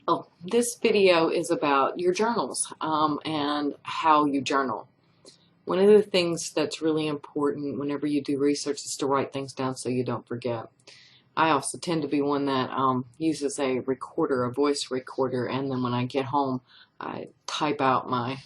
Oh, this video is about your journals and how you journal. One of the things that's really important whenever you do research is to write things down so you don't forget. I also tend to be one that uses a recorder, a voice recorder, and then when I get home, I type out my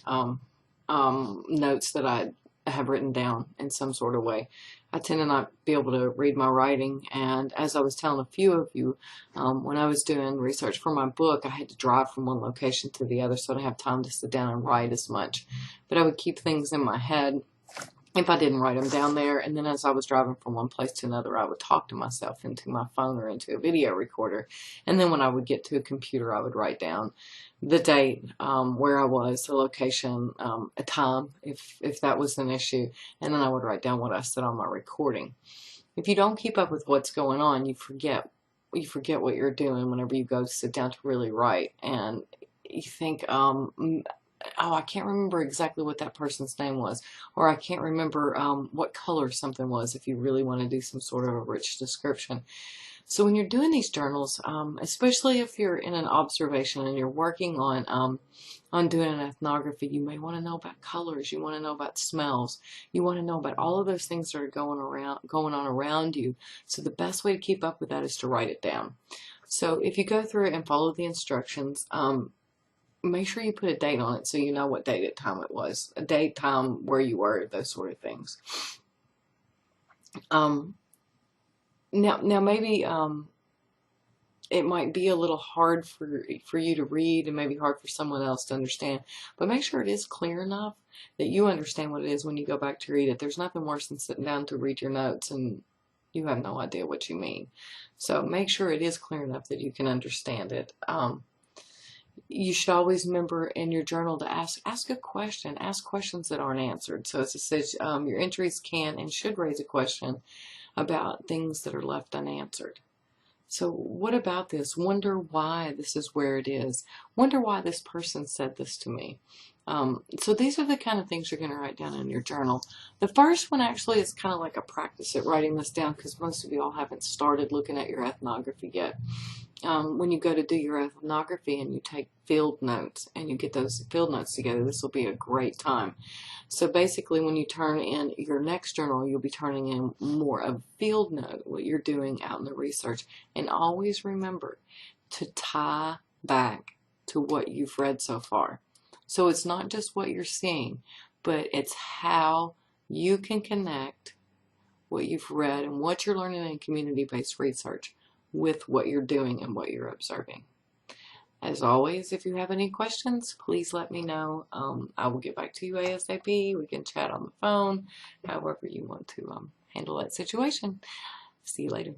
notes that I have written down in some sort of way. I tend to not be able to read my writing, and as I was telling a few of you, when I was doing research for my book, I had to drive from one location to the other, so I didn't have time to sit down and write as much. But I would keep things in my head if I didn't write them down there, and then as I was driving from one place to another, I would talk to myself into my phone or into a video recorder, and then when I would get to a computer, I would write down the date, where I was, the location, a time, if that was an issue, and then I would write down what I said on my recording. If you don't keep up with what's going on, you forget what you're doing whenever you go sit down to really write, and you think, oh, I can't remember exactly what that person's name was, or I can't remember what color something was, if you really want to do some sort of a rich description. So when you're doing these journals, especially if you're in an observation and you're working on doing an ethnography, you may want to know about colors, you want to know about smells, you want to know about all of those things that are going on around you. So the best way to keep up with that is to write it down. So if you go through it and follow the instructions, make sure you put a date on it so you know what date and time it was. A date, time, where you were, those sort of things. Now maybe it might be a little hard for you to read and maybe hard for someone else to understand, but make sure it is clear enough that you understand what it is when you go back to read it. There's nothing worse than sitting down to read your notes and you have no idea what you mean. So make sure it is clear enough that you can understand it. You should always remember in your journal to ask a question. Ask questions that aren't answered. So as it says, your entries can and should raise a question about things that are left unanswered. So what about this? Wonder why this is where it is. Wonder why this person said this to me. So these are the kind of things you're going to write down in your journal. The first one actually is kind of like a practice at writing this down because most of you all haven't started looking at your ethnography yet. When you go to do your ethnography and you take field notes and you get those field notes together, this will be a great time. So basically when you turn in your next journal, you'll be turning in more of a field note, what you're doing out in the research. And always remember to tie back to what you've read so far. So it's not just what you're seeing, but it's how you can connect what you've read and what you're learning in community-based research with what you're doing and what you're observing. As always, if you have any questions, please let me know. I will get back to you ASAP. We can chat on the phone, however you want to handle that situation. See you later.